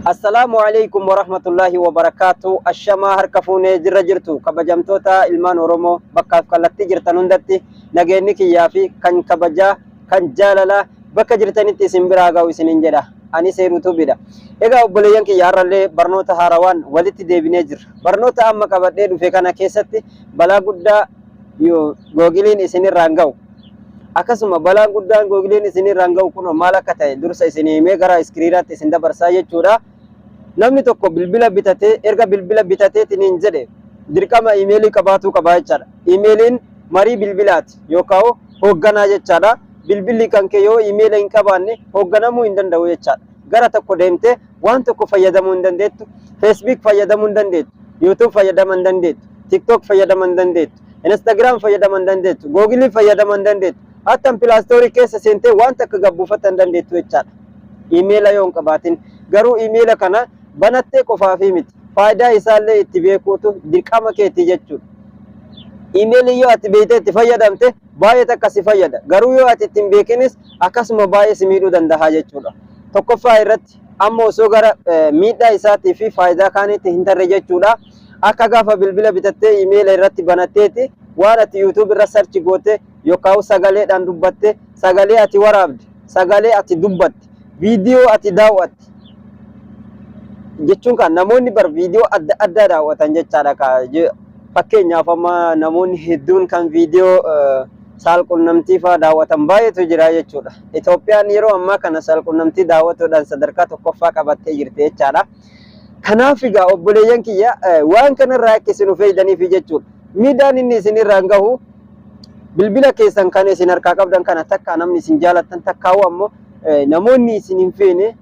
Assalamualaikum warahmatullahi wabarakatuh. Ashama harka fuunee jirra jirtu kabajamtoota ilmaan Oromoo bakkaaf kallattii jirtan hundatti nageenyi kiyyaa fi kan kabajaa kan jaalala bakka jirtanitti isin biraa ga'u isiniin jedha. Ani seeruutu bida. Egaa obboleeyyan kiyya har'allee barnoota haarawaan walitti deebinee jirra. Barnoota amma qabadhee dhufe kana keessatti balaa guddaa googiliin isinirraan ga'u. Akkasuma balaan guddaan googiliin isinirraan ga'u kun maal akka ta'e dursa isinii himee gara iskiriinaatti isin dabarsaa jechuudha. Namni tokko bilbila bitatee erga bilbila bitateetiin jedhe dirqama iimeelii qabaatuu qaba jechaadha. Iimeeliin marii bilbilaati yookaan hoogganaa jechaadha. Bilbilli kan kee yoo iimeela hin qabaanne hoogganamuu hin danda'u jechaadha. Gara tokko deemtee waan tokko fayyadamuu hin dandeettu. Facebook fayyadamuu hin dandeettu. YouTube fayyadamuu hin dandeettu. TikTok fayyadamuu hin dandeettu. Instagram fayyadamuu hin dandeettu. Google fayyadamuu hin dandeettu. Hatta Play keessa seentee waan takka gabbuufatta hin dandeettu jechaadha. Iimeela yoo hin qabaatin garuu iimeela kana banattee qofaafi miti. Faayidaa isaallee itti beekuutu dirqama keetii jechuudha. Iimeelii yoo ati beektee itti fayyadamte baay'ee takka si fayyada. Garuu yoo ati ittiin beekinis akkasuma baay'ee si miidhuu danda'a jechuudha. Tokkoffaa irratti amma osoo gara miidhaa isaatii fi faayidaa kaaniitti hin tarre jechuudha. Akka gaafa bilbila bitattee iimeela irratti banatteeti waan ati YouTube irra sarchi goote yookaan sagaleedhaan dubbatte sagalee ati waraabde sagalee ati dubbatte viidiyoo ati daawwatte jechuun kan namoonni bar viidiyoo adda addaa daawwatan jechaadha. Fakkeenyaaf amma namoonni hedduun kan viidiyoo saalqunnamtii fa'aa daawwatan baay'eetu jira jechuudha. Itoophiyaan yeroo ammaa kana saalqunnamtii daawwatuudhaan sadarkaa tokkoffaa qabattee jirti jechaadha. Kanaaf egaa obboleeyyan kiyya waan kanarraa akka isin fayyadaniif jechuudha. Miidhaan inni isinirraan gahu bilbila keessan kan isin harkaa qabdan kana takka namni isin jaalattan takkaa'u ammoo namoonni isin hin feene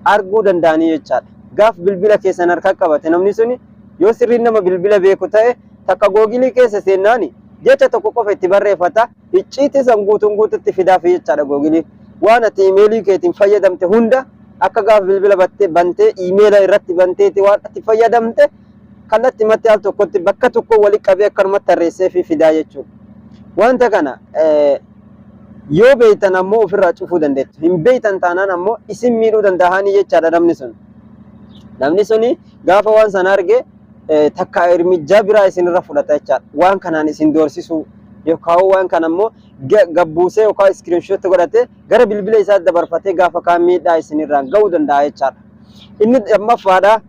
arguu danda'anii jechaadha. Gaaf bilbila keessan harkaa qabate namni suni yoo sirriin nama bilbila beeku ta'e takka googilii keessa seennaani jecha tokko qofa itti barreeffata icciitii san guutuutti fidaaf jechaadha. Googilii waan ati iimeelii keetiin fayyadamte hunda akka gaaf bilbila bantee iimeela irratti banteeti waan ati fayyadamte kallattii matti al tokkotti bakka tokko walitti qabee akkanumatti tarreessee fi fidaa jechuudha. Wanta kana yoo beektan ammoo ofirraa cufuu dandeettu. Hin beektan taanaan ammoo isin miidhuu danda'anii jechaadha namni sun. Namni suni gaafa waan sana arge takka hirmijjaa biraa isinirra fudhata jechaadha. Waan kanaan isin doorsisuu yookaan waan kana ammoo gabbuusee yookaan iskiriinshoot godhatee gara bilbila isaa dabarfatee gaafa kaan miidhaa isinirraan ga'uu danda'a jechaadha. Inni ammaffaadha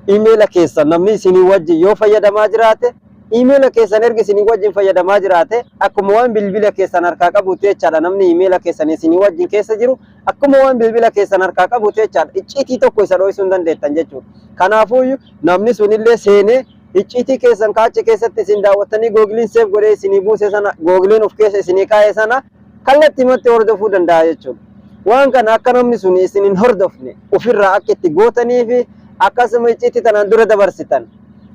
iimeela keessan namni isinii wajjin yoo fayyadamaa jiraate iimeela keessan erga isinii wajjin fayyadamaa jiraate akkuma waan bilbila keessan harkaa qabuuti jechaadha. Namni iimeela keessan isinii wajjin keessa jiru akkuma waan bilbila keessan harkaa qabuuti jechaadha. Icciitii tokko isa dho'isuu hin dandeettan jechuudha. Kanaafuu namni sunillee seenee icciitii keessan kaachi keessatti isin daawwattanii googiliin seef godhee isinii buuse sana googiliin of keessa isinii kaa'e sana kallattii matti hordofuu danda'a jechuudha. Waan kana akka namni sun isin hin hordofne ofirraa akka itti gootanii fi akkasuma icciitii tanaan dura dabarsitan.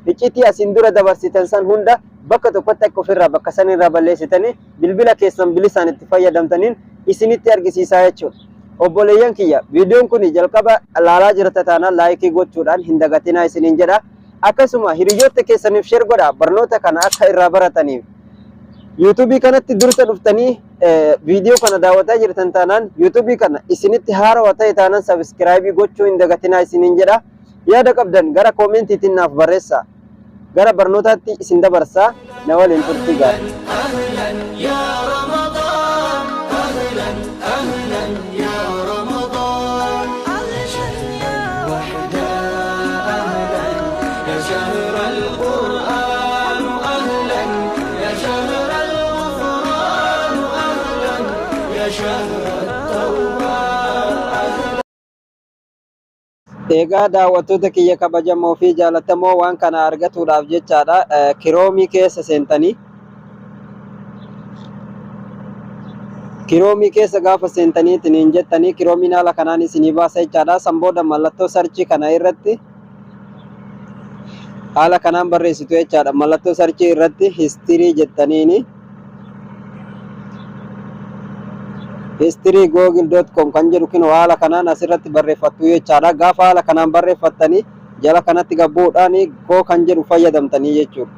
Icciitii asin dura dabarsitan san hunda bakka tokkotti akka ofirraa bakka sanirraa balleessitanii bilbila keessan bilisaan itti fayyadamtaniin isinitti argisiisaa jechuudha. Obboleeyyan kiyya viidiyoon kun jalqaba laalaa jirta taanaan laayikii gochuudhaan hin dagatinaa isiniin jedha. Akkasuma hiriyoota keessaniif sheer godhaa barnoota kana akka irraa barataniif. YouTube kanatti dursa dhuftanii viidiyoo kana daawwataa jirtan taanaan YouTube kana isinitti haarawaa ta'e taanaan subscribe gochuu hin dagatinaa isiniin jedha. Yaada qabdan gara koomentiitiin naaf barreessaa. Gara barnootaatti isin dabarsaa na waliin turtii gaarii. Egaa daawwattoota kiyya kabajamoo fi jaallatamoo waan kana argatuudhaaf jechaadha kiroomii keessa seentanii kiroomii keessa gaafa seentaniitiin jettanii kiroomiin haala kanaan isinii baasa jechaadha. San booda mallattoo sarchii kana irratti haala kanaan barreessitu jechaadha. Mallattoo sarchii irratti histirii jettaniini history.google.com kan jedhu kun haala kanaan asirratti barreeffattu jechaadha. Gaafa haala kanaan barreeffattanii jala kanatti gabbuudhaan koo kan jedhu fayyadamtanii jechuudha.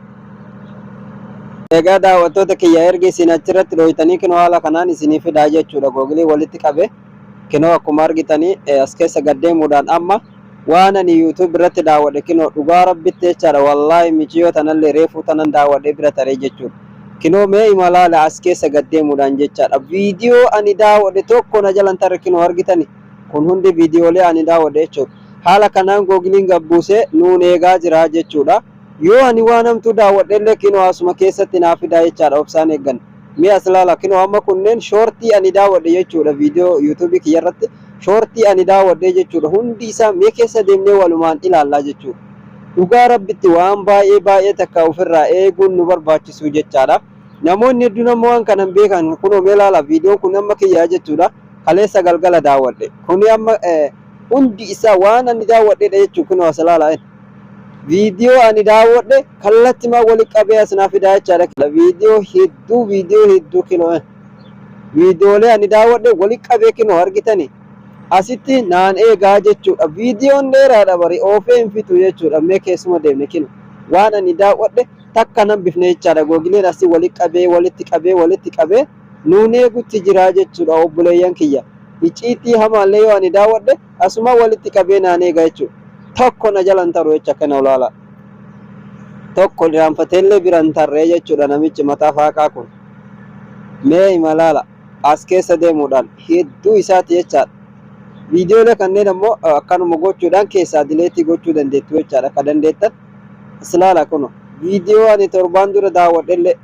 Egaa daawwattoota kiyya erga isin achirratti dhoytanii kinoo haala kanaan isinii fidaa jechuudha. Googilii walitti qabe kinoo akkuma argitanii as keessa gaddeemuudhaan amma waan ani YouTube irratti daawwadhe kinoo dhugaa rabbitti jechaadha wallaahi michiyoo tanallee reefuu tanan daawwadhe bira taree jechuudha. Kinoo mee imalaala as keessa gaddeemuudhaan jechaadha. Viidiyoo ani daawwadhe tokko na jalan tarre kinoo argitani. Kun hundi viidiyoolee ani daawwadhe jechuudha. Haala kanaan googiliin gabbuusee nuun eegaa jira jechuudha. Yoo ani waan hamtuu daawwadhe illee kinoo asuma keessatti naaf fidaa jechaadha obsaan eeggan. Mee as ilaala kinoo amma kunneen shoortii ani daawwadhe jechuudha viidiyoo YouTube kiyya irratti. Shoortii ani daawwadhe jechuudha. Hundi isaa mee keessa deemnee walumaan ilaallaa jechuudha. Dhugaa rabbitti waan baay'ee takka ofirraa eeguun nu barbaachisu jechaadha. Namoonni hedduun ammoo waan kanan beekan kunoo mee ilaala viidiyoon kun amma kiyyaa jechuudha. Kaleessa galgala daawwadhe. Kuni amma hundi isaa waan ani daawwadhedha jechuudha kunoo as ilaala. Viidiyoo ani daawwadhe kallatti maa wali qabee as naaf fidaa jechaadha. Viidiyoo hedduu kinoo viidiyoolee ani daawwadhe wali qabee kinoo argitani. Asitti naan eegaa jechuudha. Viidiyoon dheeraadha bari oofee hin fixu jechuudha. Mee keessuma deemne kinu waan ani daawwadhe takka nan bifne jechaadha. Googileen asii walitti qabee nuun eegutti jira jechuudha obboleeyyan kiyya. Icciitii hamaallee yoo ani daawwadhe asuma walitti qabee naan eegaa jechuudha. Tokko na jalan taru jecha kana olaala. Tokko raanfateellee biran tarree jechuudha namichi mataa faaqaa kun. Mee imalaala as keessa deemuudhaan hedduu isaati jechaadha. Viidiyoolee kanneen ammoo akkanuma gochuudhaan keessaa dileetii gochuu dandeettu jechaadha. Ka dandeettan as ilaala kuno. Viidiyoo ani torbaan dura daawwadhellee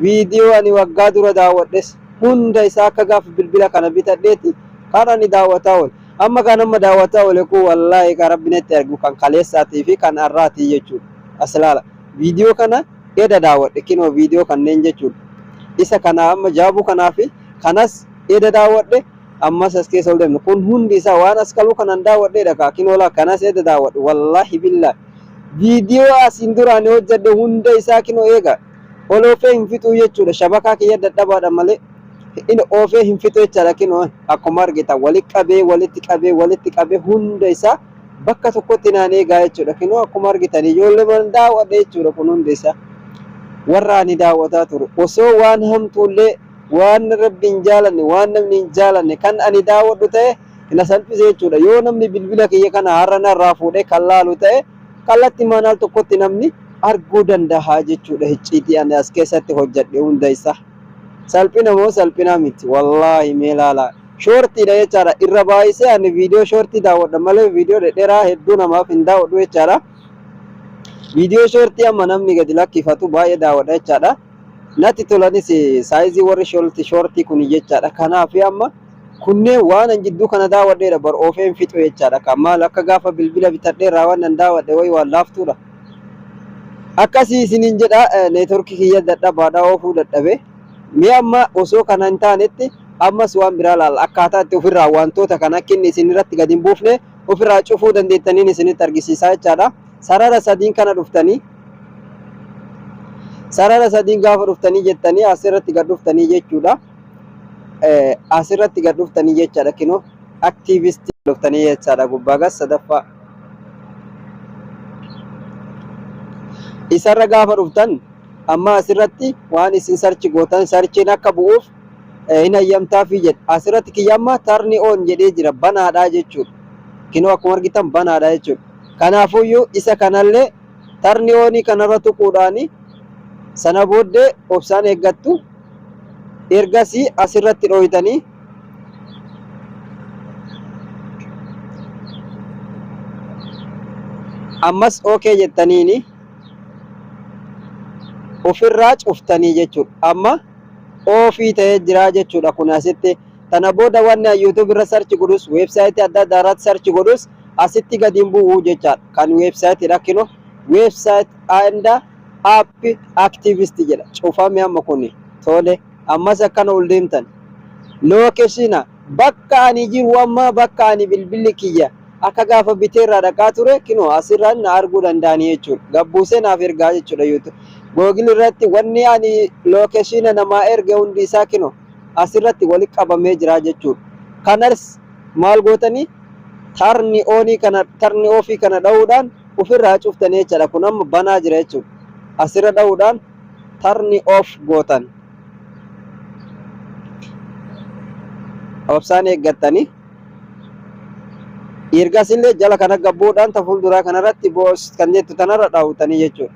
viidiyoo ani waggaa dura daawwadhes hunda isaa akka gaafa bilbila kana bitadheeti kan ani daawwataa oole. Amma kan amma daawwataa oole kun wallaahi ka rabbinetti argu kan kaleessaatii fi kan har'aatii jechuudha. As ilaala. Viidiyoo kana eda daawwadhe kinoo viidiyoo kanneen jechuudha. Isa kana amma jaabuu kanaa fi kanas eda daawwadhe. Ammas as keessa ol deemne kun hundi isaa waan as qabu kanan daawwadheedha kaa kinoola kanas eda daawwadhe wallaahi billaahi viidiyoo asiin duraan hojjedhe hunda isaa kinoo eega ol oofee hin fixu jechuudha. Shabakaa kiyya dadhabaadha malee inni oofee hin fixu jechaadha kinoo akkuma argitan walitti qabee hunda isaa bakka tokkotti naan eegaa jechuudha kinoo akkuma argitan ijoollee man daawwadhe jechuudha kun hunda isaa warra ani daawwataa ture osoo waan hamtuullee waan rabbiin jaalanne waan namni hin jaalanne kan ani daawwadhu ta'e na salphise jechuudha. Yoo namni bilbila kiyya kana har'a narraa fuudhee kan laalu ta'e kallatti manaal tokkotti namni arguu danda'a jechuudha. Icciitii ani as keessatti hojjedhe hunda isaa salphina moo salphina miti wallaahi mee ilaalaa shoortiidha jechaadha. Irra baay'isee ani viidiyoo shoortii daawwadha malee viidiyoo dhedheeraa hedduu namaaf hin daawwadhu jechaadha. Viidiyoo shoortii amma namni gadi lakkifatu baay'ee daawwadha jechaadha. Natti tolanis saayizii warri shoortii kun jechaadha. Kanaaf amma kunneen waan an jidduu kana daawwadheedha bar oofee hin fixu jechaadha. Kan maal akka gaafa bilbila bitadheerraa waan an daawwadhe wayi waan laaftuudha. Akkasii isiniin jedha neetworkii kiyya dadhabaadha oofuu dadhabe. Mee amma osoo kana hin taanetti ammas waan biraa laala akkaataa itti ofirraa wantoota kana akka inni isin irratti gadi hin buufne ofirraa cufuu dandeettaniin isinitti argisiisaa jechaadha. Sarara sadiin kana dhuftanii sarara sadiin gaafa dhuftanii jettanii asirratti gad dhuftanii jechuudha. Asirratti gad dhuftanii jechaadha kinoo aktiivistii dhuftanii jechaadha gubbaa gas sadaffaa. Isarra gaafa dhuftan amma asirratti waan isin sarchi gootan sarchiin akka bu'uuf hin hayyamtaafi jedha. Asirratti kiyyamma tarni oon jedhee jira banaadhaa jechuudha. Kinoo akkuma argitan banaadhaa jechuudha. Kanaafuyyuu isa kanallee tarni oonii kanarra tuquudhaani sana booddee obsaan eeggattu ergasii asirratti dhooytanii ammas okay jettaniini ofirraa cuftanii jechuudha. Amma ofii ta'ee jira jechuudha kun asitti. Tana booda wanni YouTube irra search godhus website adda addaa irratti search godhus asitti gadi hin bu'u jechaadha. Kan website rakkino website and app activist jedha. Cufame amma kuni tole ammas akkana ol deemtan location bakka ani jiru amma bakka ani bilbilli kiyya akka gaafa biteerraa dhaqaa ture kinoo asirraan na arguu danda'anii jechuudha. Gabbuusee naaf ergaa jechuudha YouTube. Google irratti wanni ani location namaa erge hundi isaa kinoo asirratti walitti qabamee jira jechuudha. Kanas maal gootanii tarni ofii kana dha'uudhaan ofirraa cuftanii jechaadha. Kun amma banaa jira jechuudha. Asirra dha'uudhaan tarni off gootan. Obsaan eeggattanii ergasillee jala kana gabbuudhaan ta fuulduraa kanarratti boos kan jettu tanarra dhaawutanii jechuudha.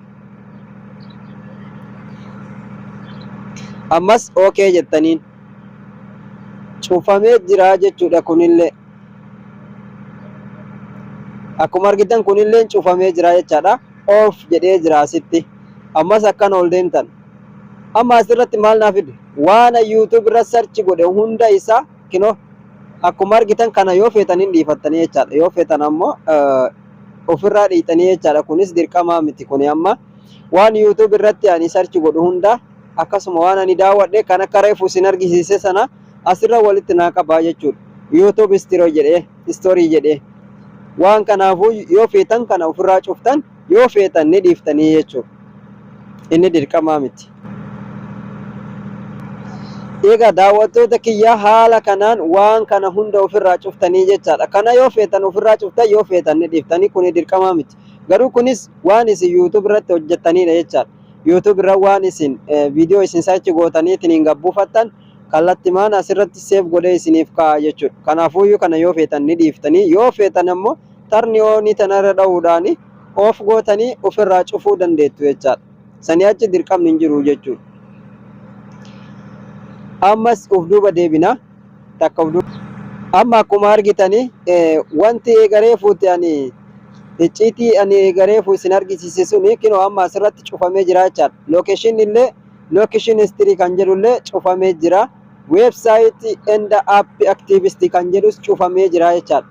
Ammas okay jettaniin cufamee jira jechuudha. Kunillee akkuma argitan kunillee cufamee jira jechaadha. Off jedhee jira asitti. Ammas akkan ol deemtan amma asirratti maal naaf fide waan YouTube irra search godhe hunda isaa kinoo akkuma argitan kana yoo feetaniin dhiifattanii jechaadha. Yoo feetan ammoo ofirraa dhiitanii jechaadha. Kunis dirqamaa miti. Kuni amma waan YouTube irratti ani search godhu hunda akkasuma waan ani daawwadhe kan akka reefu isin argisiise sana asirra walitti naa qabaa jechuudha. YouTube story jedhee waan kanaafuu yoo feetan kana ofirraa cuftan, yoo feetan ni dhiiftanii jechuudha. Inni dirqamaa miti. Egaa daawwattoota kiyyaa haala kanaan waan kana hunda ofirraa cuftanii jechaadha. Kana yoo feetan ofirraa cuftan, yoo feetan ni dhiiftanii. Kuni dirqamaa miti. Garuu kunis waan isin YouTube irratti hojjettaniidha jechaadha. YouTube irra waan isin viidiyoo isin search gootanii ittiin gabbuufattan kallattimaan asirratti save godhee isiniif kaa'a jechuudha. Kanaafuu kana yoo feetan ni dhiiftanii, yoo feetan ammoo tarni oonii tanarra dha'uudhaan of gootanii ofirraa cufuu dandeettu jechaadha. Sanii achi dirqamni hin jiru jechuudha. Ammas uf duuba deebina. Amma akkuma argitanii wanti eegaree fuuti ani icciitii ani eegaree fuu isin argisiise suni kinoo amma asirratti cufamee jira jechaadha. Location illee location history kan jedhullee cufamee jira. Website and app activist kan jedhus cufamee jira jechaadha.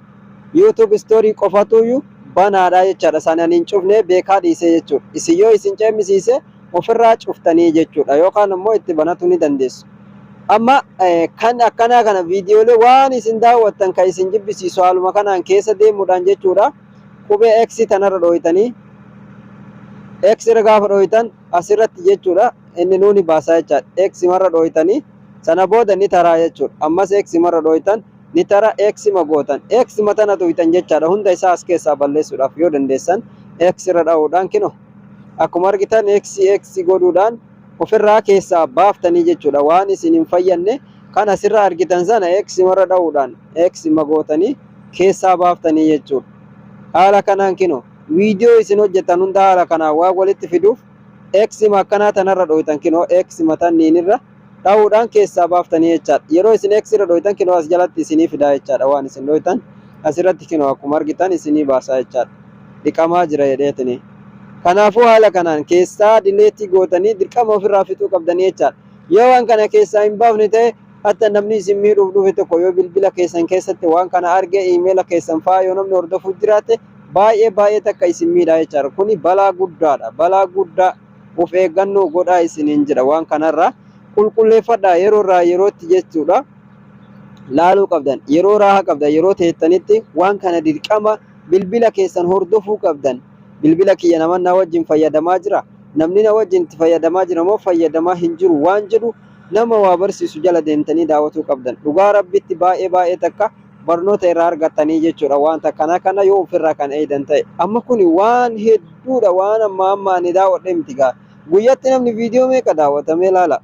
YouTube story qofatuyyuu banaadha jechaadha. Sanaan hin cufne beekaa dhiisee jechuudha. Isin yoo isin ceemisiise ofirraa cuftanii jechuudha. Yookaan ammoo itti banatu ni dandeessu. Amma kan akkanaa kana viidiyoolee waan isin daawwattan kan isin jibbisiisu haaluma kanaan keessa deemuudhaan jechuudha. Qubee X tanarra dhooytanii X irra gaafa dhooytan asirratti jechuudha. Inni nuuni baasaa jechaadha. X marra dhooytanii sana booda ni taraa jechuudha. Ammas X marra dhooytan ni tara X ma gootan. X matana dhooytan jechaadha. Hunda isaa as keessaa balleessuudhaaf yoo dandeessan X irra dha'uudhaan kinoo akkuma argitan X godhuudhaan ofirraa keessaa baaftanii jechuudha. Waan isin hin fayyadne kan asirraa argitan sana X marra dha'uudhaan X ma gootanii keessaa baaftanii jechuudha. Haala kanaan kinoo viidiyoo isin hojjetan hunda haala kanaan waan walitti fiduuf X ma akkanaa tanarra dhooytan kinoo X matanniinirra dha'uudhaan keessaa baaftanii jechaadha. Yeroo isin X irra dhooytan kinoo as jalatti isinii fidaa jechaadha. Waan isin dhooytan asirratti kinoo akkuma argitan isinii baasaa jechaadha. Dhiqamaa jira jedheetini. Kanaafuu haala kanaan keessaa dileetii gootanii dirqama ofirraa fixuu qabdanii jechaadha. Yoo waan kana keessaa hin baafne ta'e hatta namni isin miidhuuf dhufe tokko yoo bilbila keessan keessatti waan kana arge iimeela keessan fa'aa yoo namni hordofuuf jiraate baay'ee takka isin miidhaa jechaadha. Kuni balaa guddaadha. Balaa guddaa of eeggannoo godhaa isiniin jira. Waan kanarraa qulqulleeffadhaa yeroo irraa yerootti jechuudha. Laaluu qabdan. Yeroo raaha qabdan. Yeroo teettanitti waan kana dirqama bilbila keessan hordofuu qabdan. Bilbila kiyya nama na wajjin fayyadamaa jira. Namni na wajjin itti fayyadamaa jira moo fayyadamaa hin jiru waan jedhu nama waa barsiisu jala deemtanii daawwatuu qabdan. Dhugaa rabbitti baay'ee takka barnoota irraa argattanii jechuudha. Wanta kana yoo ofirraa kan eeydan ta'e. Amma kuni waan hedduudha. Waan amma ani daawwadhe miti gaa. Guyyatti namni viidiyoo meeqa daawwatamee ilaala.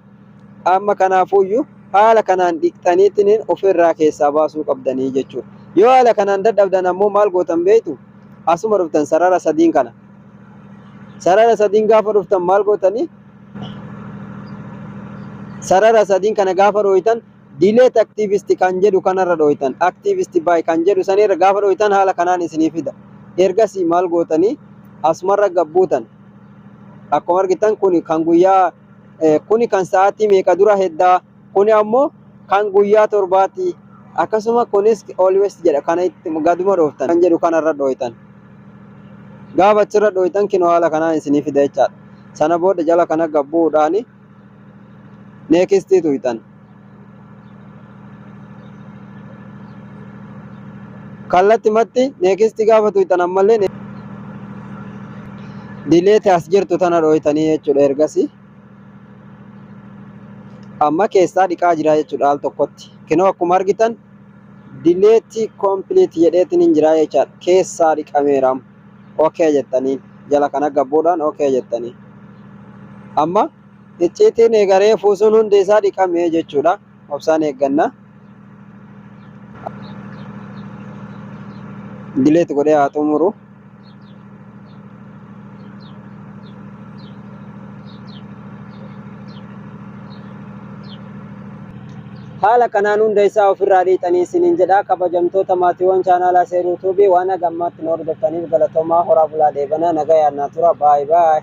Amma kanaafuyyuu haala kanaan dhiqxaniitiin ofirraa keessaa baasuu qabdanii jechuudha. Yoo haala kanaan dadhabdan ammoo maal gootan beektu? Asuma dhuftan sarara sadiin kana. Sarara sadiin gaafa dhuftan maal gootanii? Sarara sadiin kana gaafa dhooytan delete activist kan jedhu kanarra dhooytan. Activist by kan jedhu sanirra gaafa dhooytan haala kanaan isinii fida. Ergasii maal gootanii? Asumarra gabbuutan. Akkuma argitan kuni kan guyyaa kuni kan sa'aatii meeqa dura heddaa, kuni ammoo kan guyyaa torbaati. Akkasuma kunis always jedha kana itti gaduma dhooftan kan jedhu kanarra dhooytan. Gaafa achirra dhooytan kinoo haala kanaan isinii fida jechaadha. Sana booda jala kana gabbuudhaan next tuytan. Kallattimatti next gaafa tuytan ammallee delete as jirtu tana dhooytanii jechuudha. Ergasii amma keessaa dhiqaa jira jechuudha al tokkotti. Kinoo akkuma argitan delete complete jedheetiin hin jira jechaadha. Keessaa dhiqameera. Okay jettanii jala kana gabbuudhaan okay jettanii. Amma icciitiin eegaree fuusuun hundi isaa dhiqamee jechuudha. Obsaan eegganna. dileet godhee haa xumuru. Haala kanaan hunda isaa ofirraa dhiixanii isiniin jedha. Kabajamtoota maatiiwwan chaanaalaa Seer Yuutuubii waan gammaatti nu hordoftaniif galatoomaa. Horaa bulaa deebanaa nagaa yaadnaa tura. Baay baay.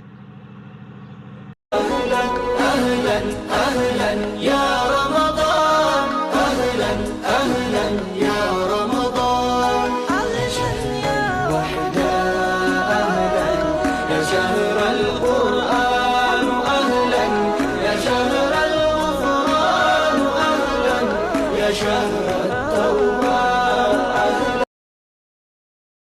أهلا يا رمضان أهلا أهلا يا رمضان علشان يا وحدة أهلا يا شهر القرآن